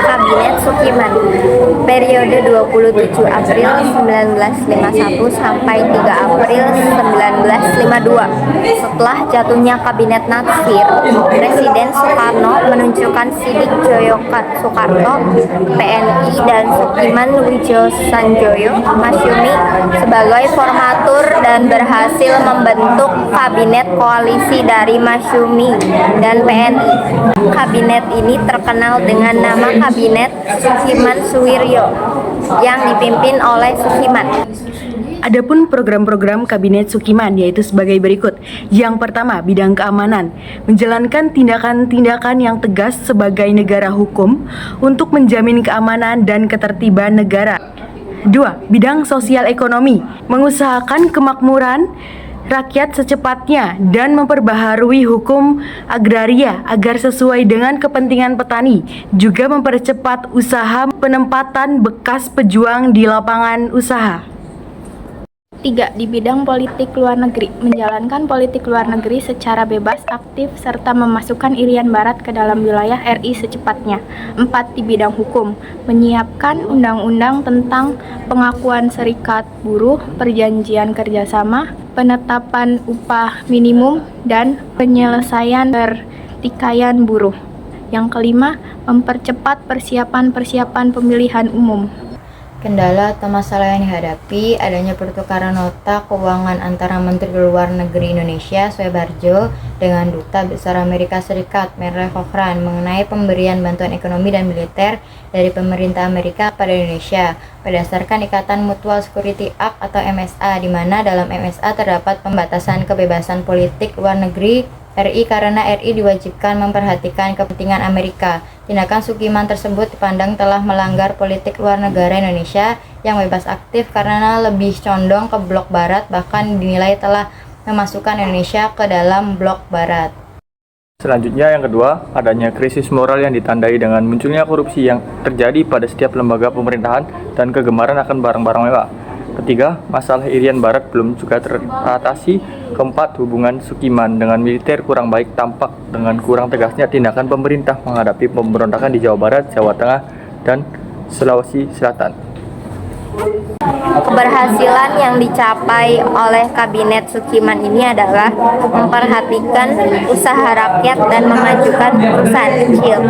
Kabinet Sukiman periode 27 April 1951 sampai 3 April 1952. Setelah jatuhnya Kabinet Natsir, Presiden Soekarno menunjukkan Sidik Joyo Soekarto, PNI, dan Sukiman Wijosanjoyo Masyumi sebagai formatur dan berhasil membentuk Kabinet Koalisi dari Masyumi dan PNI. Kabinet ini terkenal dengan nama Kabinet Sukiman Suwiryo yang dipimpin oleh Sukiman. Adapun program-program Kabinet Sukiman yaitu sebagai berikut. Yang pertama, bidang keamanan, menjalankan tindakan-tindakan yang tegas sebagai negara hukum untuk menjamin keamanan dan ketertiban negara. 2. Bidang sosial ekonomi, mengusahakan kemakmuran rakyat secepatnya dan memperbaharui hukum agraria agar sesuai dengan kepentingan petani, juga mempercepat usaha penempatan bekas pejuang di lapangan usaha. 3. Di bidang politik luar negeri, menjalankan politik luar negeri secara bebas, aktif, serta memasukkan Irian Barat ke dalam wilayah RI secepatnya. 4. Di bidang hukum, menyiapkan undang-undang tentang pengakuan serikat buruh, perjanjian kerjasama, penetapan upah minimum, dan penyelesaian pertikaian buruh. Yang kelima, mempercepat persiapan pemilihan umum. Kendala atau masalah yang dihadapi adanya pertukaran nota keuangan antara Menteri Luar Negeri Indonesia Soebarjo dengan Duta Besar Amerika Serikat Merle Cochrane mengenai pemberian bantuan ekonomi dan militer dari pemerintah Amerika pada Indonesia berdasarkan Ikatan Mutual Security Act atau MSA, di mana dalam MSA terdapat pembatasan kebebasan politik luar negeri RI karena RI diwajibkan memperhatikan kepentingan Amerika. Tindakan Sukiman tersebut dipandang telah melanggar politik luar negara Indonesia yang bebas aktif karena lebih condong ke blok barat, bahkan dinilai telah memasukkan Indonesia ke dalam blok barat. Selanjutnya yang kedua, adanya krisis moral yang ditandai dengan munculnya korupsi yang terjadi pada setiap lembaga pemerintahan dan kegemaran akan barang-barang mewah. Ketiga, masalah Irian Barat belum juga teratasi. Keempat, hubungan Sukiman dengan militer kurang baik tampak dengan kurang tegasnya tindakan pemerintah menghadapi pemberontakan di Jawa Barat, Jawa Tengah, dan Sulawesi Selatan. Keberhasilan yang dicapai oleh Kabinet Sukiman ini adalah memperhatikan usaha rakyat dan memajukan perusahaan kecil,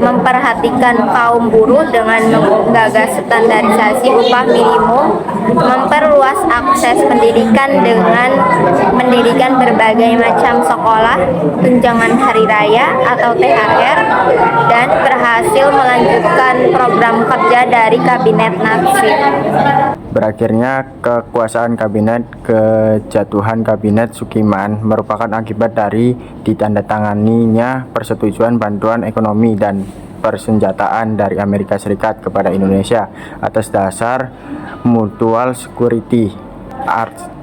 memperhatikan kaum buruh dengan menggagas standarisasi upah minimum, memperluas akses pendidikan dengan mendirikan berbagai macam sekolah, tunjangan hari raya atau THR, dan berhasil melanjutkan program kerja dari Kabinet Natsir. Berakhirnya kekuasaan kabinet, kejatuhan Kabinet Sukiman merupakan akibat dari ditandatanganinya persetujuan bantuan ekonomi dan persenjataan dari Amerika Serikat kepada Indonesia atas dasar Mutual Security Act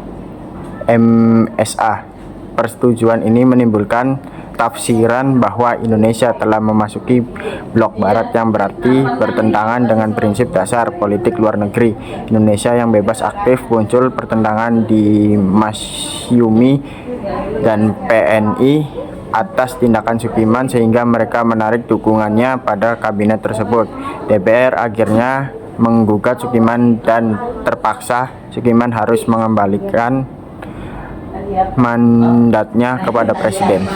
MSA. Persetujuan ini menimbulkan tafsiran bahwa Indonesia telah memasuki blok barat yang berarti bertentangan dengan prinsip dasar politik luar negeri Indonesia yang bebas aktif. Muncul pertentangan di Masyumi dan PNI atas tindakan Sukiman sehingga mereka menarik dukungannya pada kabinet tersebut. DPR akhirnya menggugat Sukiman dan terpaksa Sukiman harus mengembalikan mandatnya kepada presiden.